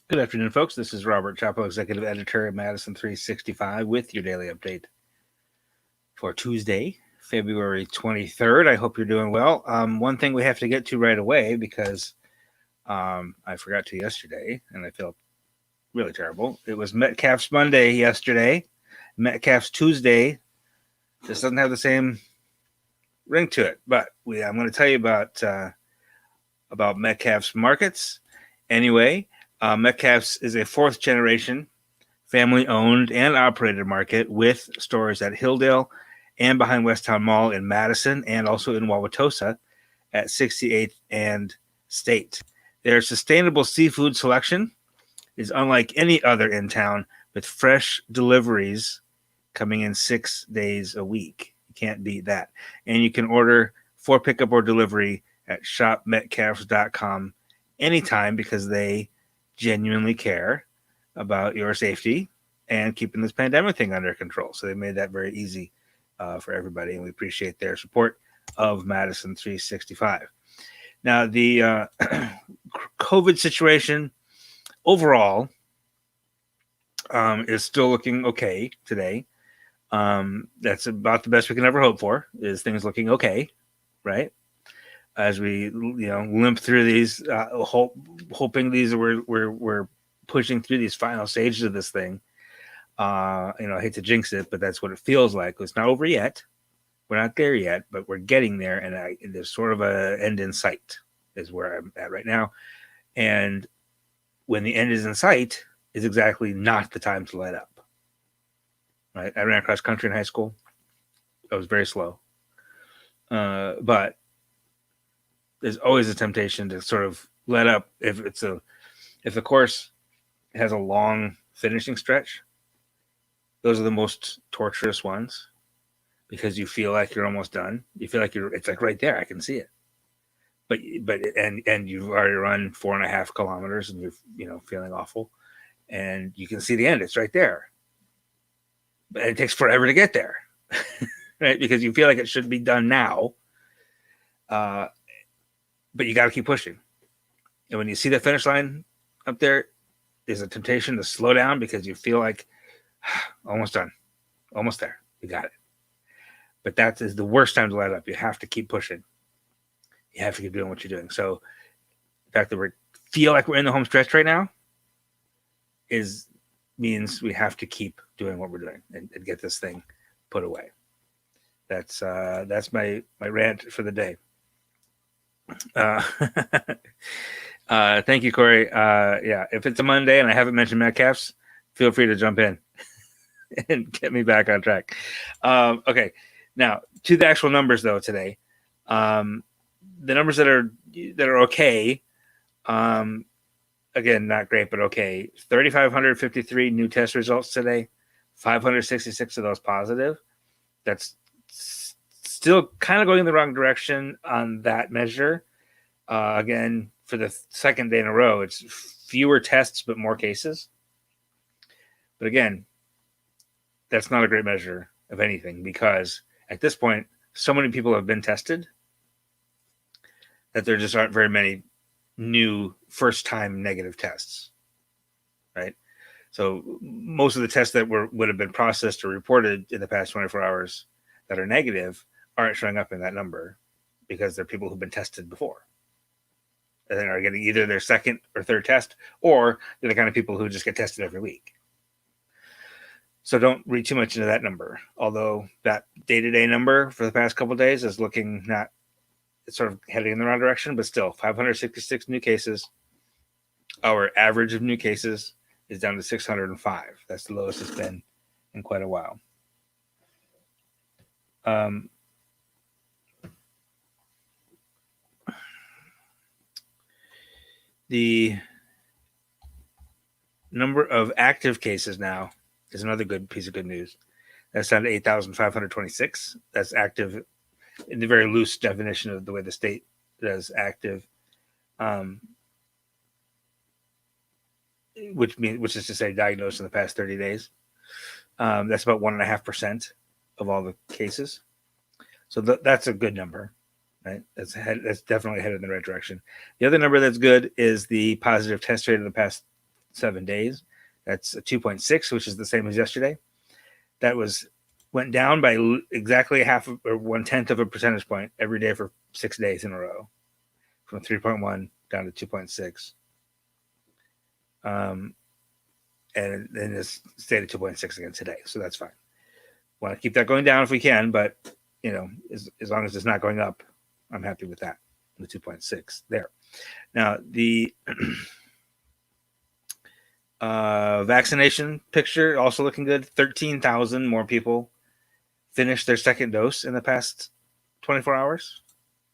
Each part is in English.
Good afternoon, folks. This is Robert Chappell, Executive Editor at Madison365 with your daily update for Tuesday, February 23rd. I hope you're doing well. One thing we have to get to right away because I forgot to yesterday and I feel really terrible. It was Metcalfe's Monday yesterday. Metcalfe's Tuesday just doesn't have the same ring to it, but I'm going to tell you about Metcalfe's markets. Anyway, Metcalfe's is a fourth generation family owned and operated market with stores at Hilldale and behind Westtown Mall in Madison and also in Wauwatosa at 68th and State. Their sustainable seafood selection is unlike any other in town, with fresh deliveries coming in 6 days a week. You can't beat that. And you can order for pickup or delivery at shopmetcalfes.com anytime because they genuinely care about your safety and keeping this pandemic thing under control. So they made that very easy for everybody, and we appreciate their support of Madison 365. Now, the COVID situation overall is still looking okay today. That's about the best we can ever hope for, is things looking okay, right? As we limp through these, hoping we're pushing through these final stages of this thing. I hate to jinx it, but that's what it feels like. It's not over yet. We're not there yet, but we're getting there, and there's sort of an end in sight is where I'm at right now. And when the end is in sight is exactly not the time to let up. Right? I ran cross country in high school. I was very slow. But there's always a temptation to sort of let up if the course has a long finishing stretch. Those are the most torturous ones because you feel like you're almost done. You feel like it's like right there. I can see it. But you've already run 4.5 kilometers and you're feeling awful, and you can see the end. It's right there. But it takes forever to get there, right? Because you feel like it should be done now. But you got to keep pushing. And when you see the finish line up there, there's a temptation to slow down because you feel like almost done, almost there. You got it. But that is the worst time to let up. You have to keep pushing. You have to keep doing what you're doing. So the fact that we feel like we're in the home stretch right now means we have to keep doing what we're doing and get this thing put away. That's my rant for the day. Thank you, Corey. Yeah, if it's a Monday and I haven't mentioned Metcalfe's, feel free to jump in and get me back on track. Okay, now to the actual numbers though today. The numbers that are okay. Again, not great, but okay. 3,553 new test results today. 566 of those positive. That's still kind of going in the wrong direction on that measure. Again, for the second day in a row, it's fewer tests but more cases. But again, that's not a great measure of anything because at this point, so many people have been tested that there just aren't very many new first-time negative tests, right? So most of the tests that would have been processed or reported in the past 24 hours that are negative aren't showing up in that number because they're people who've been tested before. And then are getting either their second or third test, or they're the kind of people who just get tested every week. So don't read too much into that number. Although that day-to-day number for the past couple of days is looking not, it's sort of heading in the wrong direction, but still 566 new cases. Our average of new cases is down to 605. That's the lowest it's been in quite a while. The number of active cases now is another good piece of good news. That's down to 8,526. That's active in the very loose definition of the way the state does active, which is to say diagnosed in the past 30 days. That's about 1.5% of all the cases. So that's a good number, right? That's definitely headed in the right direction. The other number that's good is the positive test rate of the past 7 days. That's a 2.6, which is the same as yesterday. That went down by exactly half or 1/10 of a percentage point every day for 6 days in a row, from 3.1 down to 2.6. And then it's stayed at 2.6 again today, so that's fine. Want to keep that going down if we can, but as long as it's not going up, I'm happy with that. The 2.6 there. Now the vaccination picture also looking good. 13,000 more people finished their second dose in the past 24 hours,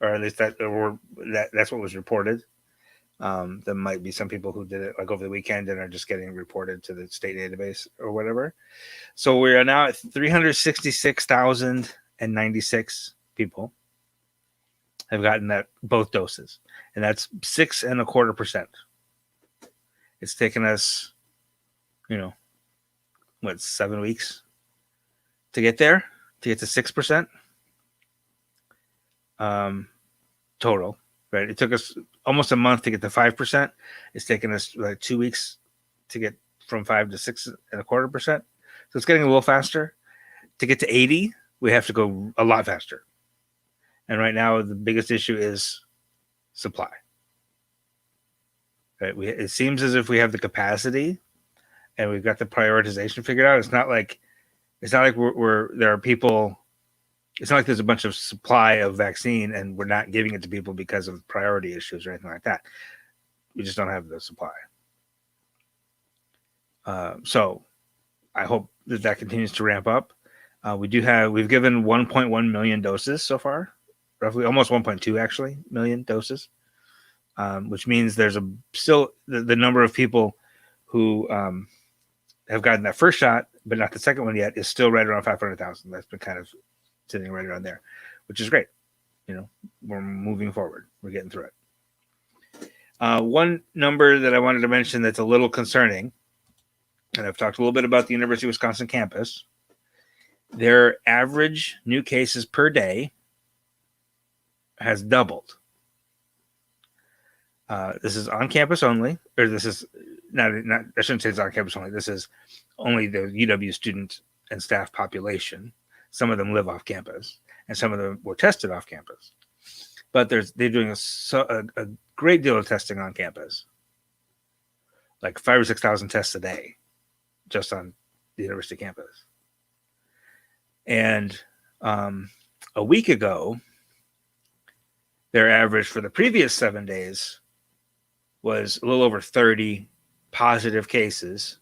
or at least that's what was reported. There might be some people who did it like over the weekend and are just getting reported to the state database or whatever. So we are now at 366,096 people have gotten both doses, and that's 6.25%. It's taken us, 7 weeks to get there, to get to 6% total. Right? It took us almost a month to get to 5%. It's taken us like 2 weeks to get from 5 to 6.25%. So it's getting a little faster. To get to 80, we have to go a lot faster. And right now, the biggest issue is supply. Right? It seems as if we have the capacity and we've got the prioritization figured out. It's not like there are people. It's not like there's a bunch of supply of vaccine and we're not giving it to people because of priority issues or anything like that. We just don't have the supply. So I hope that continues to ramp up. We've given 1.1 million doses so far, roughly almost 1.2 actually million doses, which means there's still the number of people who have gotten that first shot, but not the second one yet, is still right around 500,000. That's been kind of sitting right around there, which is great. We're moving forward. We're getting through it. One number that I wanted to mention that's a little concerning, and I've talked a little bit about the University of Wisconsin campus. Their average new cases per day has doubled. This is on campus only, or this is not. I shouldn't say it's on campus only. This is only the UW student and staff population. Some of them live off campus, and some of them were tested off campus. But they're doing a great deal of testing on campus, like 5,000 or 6,000 tests a day, just on the university campus. And a week ago, their average for the previous 7 days was a little over 30 positive cases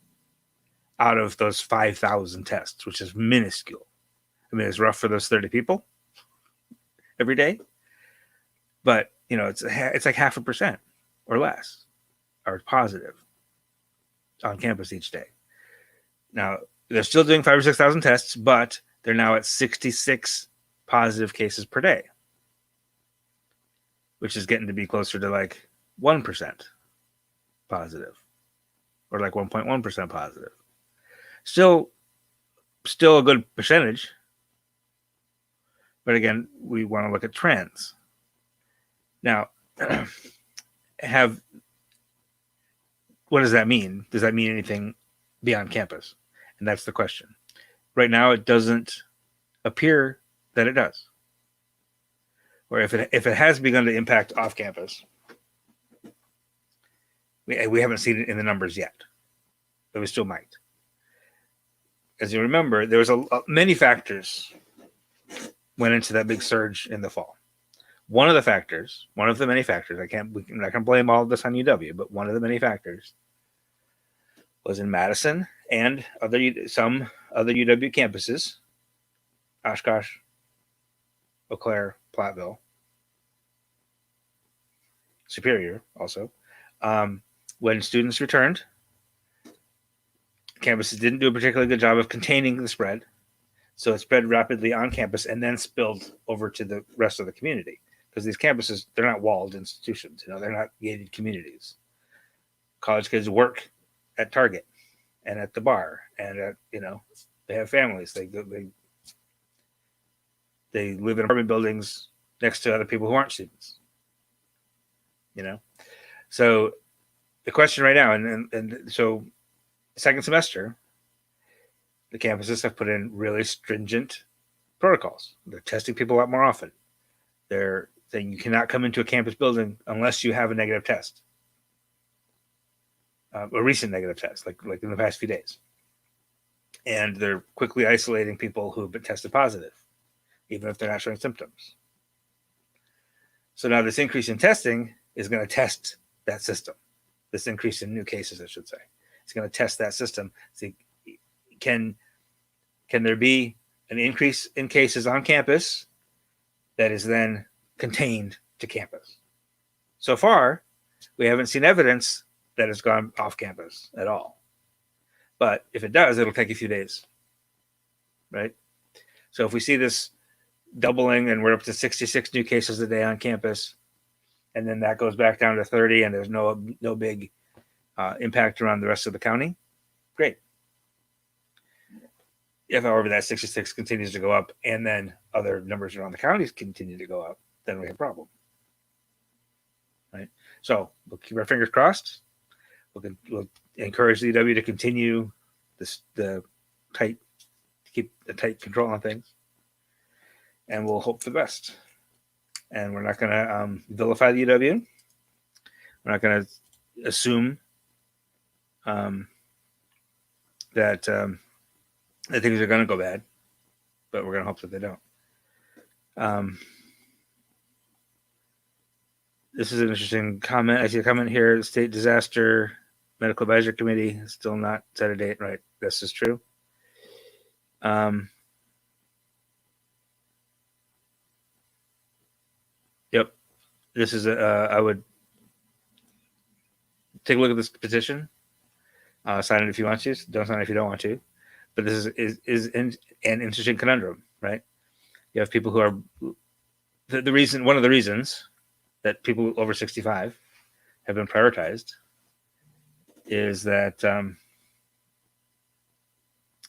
out of those 5,000 tests, which is minuscule. I mean, it's rough for those 30 people every day, but it's like 0.5% or less are positive on campus each day. Now they're still doing 5,000 or 6,000 tests, but they're now at 66 positive cases per day, which is getting to be closer to like 1% positive, or like 1.1% positive. Still a good percentage. But again, we want to look at trends. Now, what does that mean? Does that mean anything beyond campus? And that's the question. Right now, it doesn't appear that it does. Or if it has begun to impact off campus, we haven't seen it in the numbers yet, but we still might. As you remember, there was many factors went into that big surge in the fall. One of the many factors, I'm not going to blame all of this on UW, but one of the many factors was in Madison and some other UW campuses, Oshkosh, Eau Claire, Platteville, Superior also. When students returned, campuses didn't do a particularly good job of containing the spread. So it spread rapidly on campus and then spilled over to the rest of the community. Because these campuses, they're not walled institutions. They're not gated communities. College kids work at Target and at the bar, and they have families. They live in apartment buildings next to other people who aren't students. So the question right now, and so second semester, the campuses have put in really stringent protocols. They're testing people a lot more often. They're saying you cannot come into a campus building unless you have a negative test, a recent negative test, like in the past few days. And they're quickly isolating people who have been tested positive, even if they're not showing symptoms. So now this increase in testing is going to test that system. This increase in new cases, I should say, it's going to test that system. See, can there be an increase in cases on campus that is then contained to campus? So far, we haven't seen evidence that it's gone off campus at all. But if it does, it'll take a few days, right? So if we see this doubling and we're up to 66 new cases a day on campus, and then that goes back down to 30 and there's no big impact around the rest of the county, great. If, however, that 66 continues to go up and then other numbers around the counties continue to go up, then we have a problem, right? So we'll keep our fingers crossed. We'll encourage the EW to continue keep the tight control on things, and we'll hope for the best. And we're not going to vilify the UW. We're not going to assume that things are going to go bad, but we're going to hope that they don't. This is an interesting comment. I see a comment here. The State Disaster Medical Advisory Committee has still not set a date. Right. This is true. Yep. This is I would take a look at this petition. Sign it if you want to. Don't sign it if you don't want to. But this is an interesting conundrum, right? You have people who are one of the reasons that people over 65 have been prioritized is that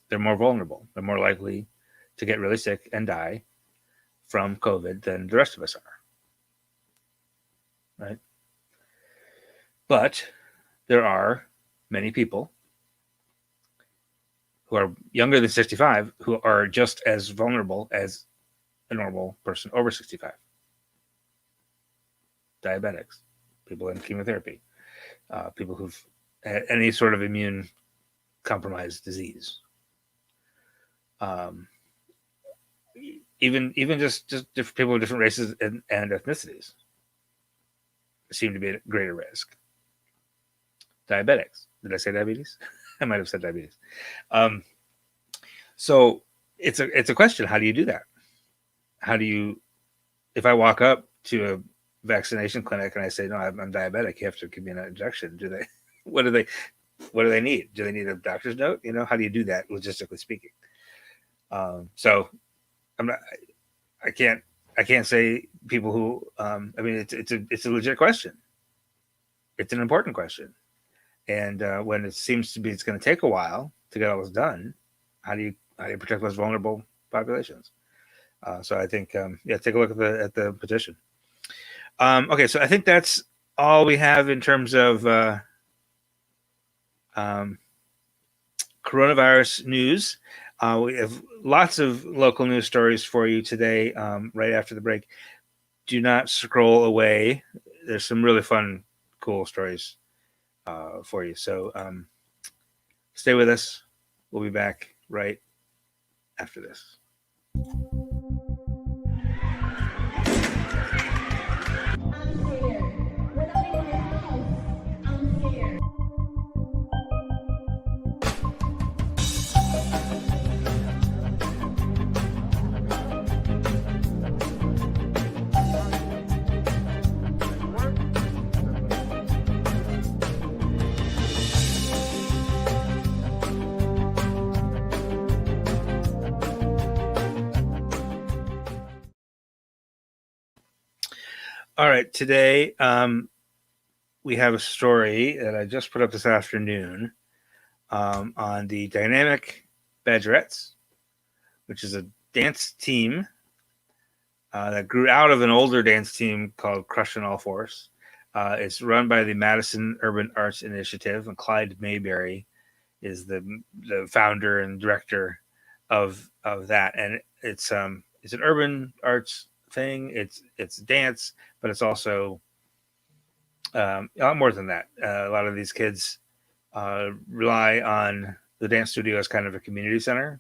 they're more vulnerable. They're more likely to get really sick and die from COVID than the rest of us are, right? But there are many people who are younger than 65 who are just as vulnerable as a normal person over 65. Diabetics, people in chemotherapy, people who've had any sort of immune compromised disease. Even just different people of different races and ethnicities seem to be at greater risk. Diabetics. Did I say diabetes? I might have said diabetes. So it's a question. How do you do that? How do you, if I walk up to a vaccination clinic and I say, no, I'm diabetic, you have to give me an injection. What do they need? Do they need a doctor's note? How do you do that logistically speaking? So I can't say people who, it's a legit question. It's an important question. And when it seems to be, it's going to take a while to get all this done, how do you protect those vulnerable populations? So I think, take a look at the petition. Okay, so I think that's all we have in terms of coronavirus news. We have lots of local news stories for you today, right after the break. Do not scroll away. There's some really fun, cool stories for you. So stay with us. We'll be back right after this. All right, today we have a story that I just put up this afternoon on the Dynamic Badgerettes, which is a dance team that grew out of an older dance team called Crush and All Force. It's run by the Madison Urban Arts Initiative, and Clyde Mayberry is the founder and director of that. And it's an urban arts thing. It's dance, but it's also a lot more than that. A lot of these kids rely on the dance studio as kind of a community center,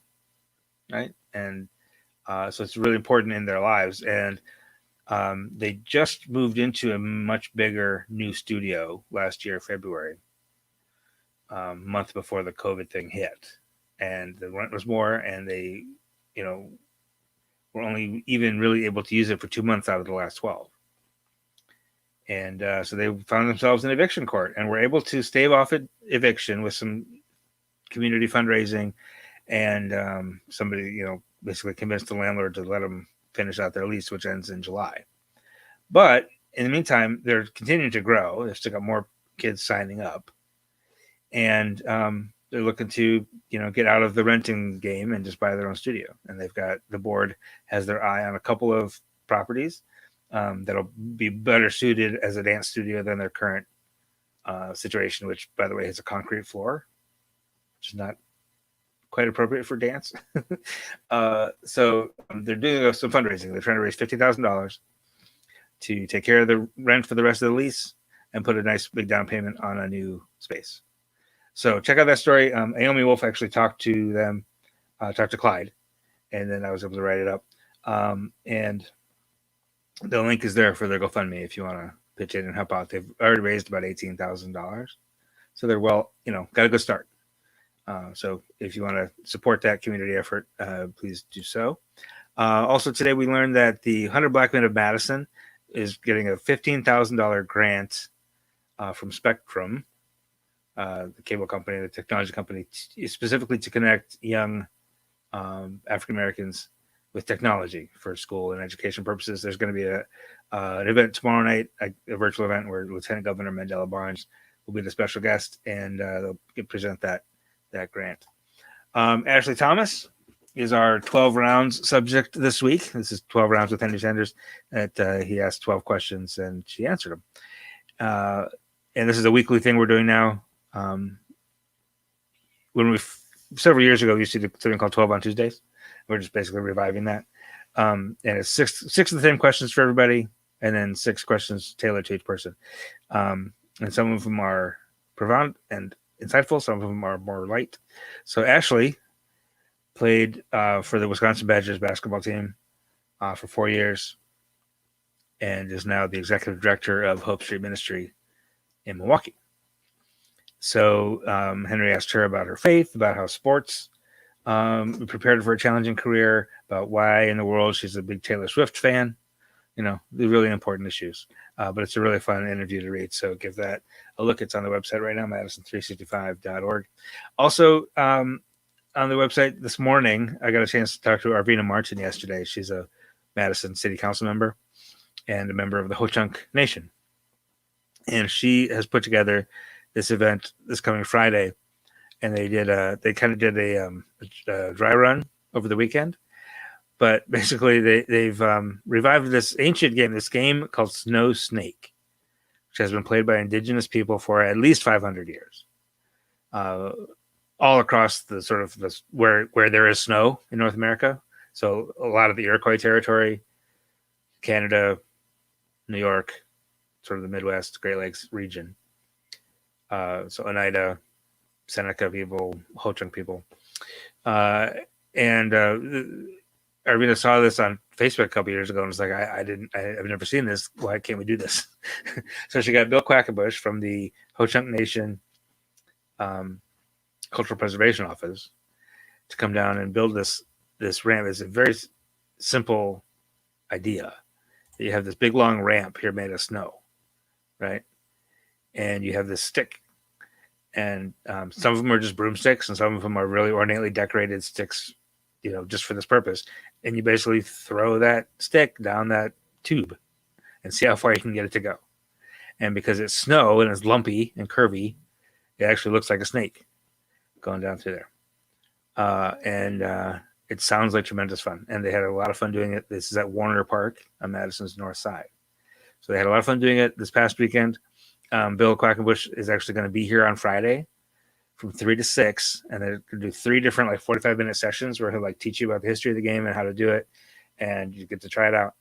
right? And so it's really important in their lives. And they just moved into a much bigger new studio last year, February, month before the COVID thing hit. And the rent was more, and they, were only even really able to use it for 2 months out of the last 12. And so they found themselves in eviction court and were able to stave off eviction with some community fundraising. And somebody, basically convinced the landlord to let them finish out their lease, which ends in July. But in the meantime, they're continuing to grow. They've still got more kids signing up. And they're looking to, get out of the renting game and just buy their own studio. And the board has their eye on a couple of properties that'll be better suited as a dance studio than their current situation, which, by the way, has a concrete floor, which is not quite appropriate for dance. So they're doing some fundraising. They're trying to raise $50,000 to take care of the rent for the rest of the lease and put a nice big down payment on a new space. So check out that story. Naomi Wolf actually talked to Clyde, and then I was able to write it up. And the link is there for their GoFundMe if you want to pitch in and help out. They've already raised about $18,000. So they're got a good start. So if you want to support that community effort, please do so. Also today we learned that the 100 Black Men of Madison is getting a $15,000 grant from Spectrum, the cable company, the technology company, specifically to connect young African Americans with technology for school and education purposes. There's going to be an event tomorrow night, a virtual event where Lieutenant Governor Mandela Barnes will be the special guest, and they'll present that grant. Ashley Thomas is our 12 rounds subject this week. This is 12 rounds with Henry Sanders. That he asked 12 questions and she answered them. And this is a weekly thing we're doing now. Several years ago, we used to do something called 12 on Tuesdays. We're just basically reviving that. And it's six of the same questions for everybody, and then 6 questions tailored to each person. And some of them are profound and insightful. Some of them are more light. So Ashley played for the Wisconsin Badgers basketball team for 4 years and is now the executive director of Hope Street Ministry in Milwaukee. So Henry asked her about her faith, about how sports prepared her for a challenging career, about why in the world she's a big Taylor Swift fan, the really important issues. But it's a really fun interview to read. So give that a look. It's on the website right now, Madison365.org. Also, on the website this morning, I got a chance to talk to Arvina Martin yesterday. She's a Madison City Council member and a member of the Ho-Chunk Nation. And she has put together this event this coming Friday. And they did a dry run over the weekend. But basically, they've revived this ancient game, this game called Snow Snake, which has been played by Indigenous people for at least 500 years, all across the sort of where there is snow in North America. So a lot of the Iroquois territory, Canada, New York, sort of the Midwest, Great Lakes region. So Oneida, Seneca people, Ho-Chunk people, and Arvina saw this on Facebook a couple years ago and was like, I've never seen this. Why can't we do this? So she got Bill Quackenbush from the Ho-Chunk Nation Cultural Preservation Office to come down and build this ramp. It's a very simple idea. You have this big long ramp here made of snow, right? And you have this stick. And some of them are just broomsticks, and some of them are really ornately decorated sticks, just for this purpose. And you basically throw that stick down that tube and see how far you can get it to go. And because it's snow and it's lumpy and curvy, it actually looks like a snake going down through there. And it sounds like tremendous fun. And they had a lot of fun doing it. This is at Warner Park on Madison's north side. So they had a lot of fun doing it this past weekend. Bill Quackenbush is actually going to be here on Friday from 3 to 6, and they're going to do 3 different 45-minute sessions where he'll teach you about the history of the game and how to do it, and you get to try it out.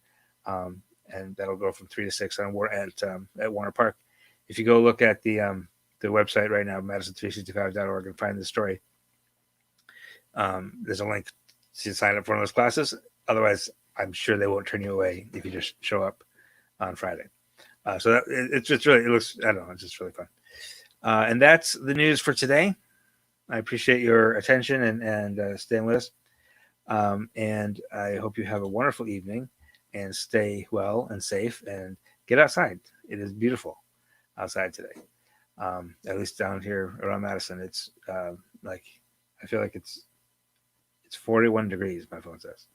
And that'll go from 3 to 6 at Warner Park. If you go look at the website right now, Madison365.org, and find the story, there's a link to sign up for one of those classes. Otherwise, I'm sure they won't turn you away if you just show up on Friday. So it's just really, it's just really fun. And that's the news for today. I appreciate your attention and staying with us. And I hope you have a wonderful evening and stay well and safe and get outside. It is beautiful outside today. At least down here around Madison, it's I feel like it's 41 degrees, my phone says.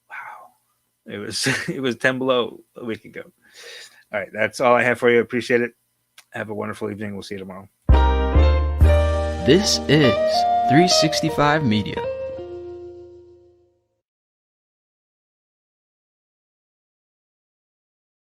Wow. It was 10 below a week ago. All right, that's all I have for you. Appreciate it. Have a wonderful evening. We'll see you tomorrow. This is 365 Media.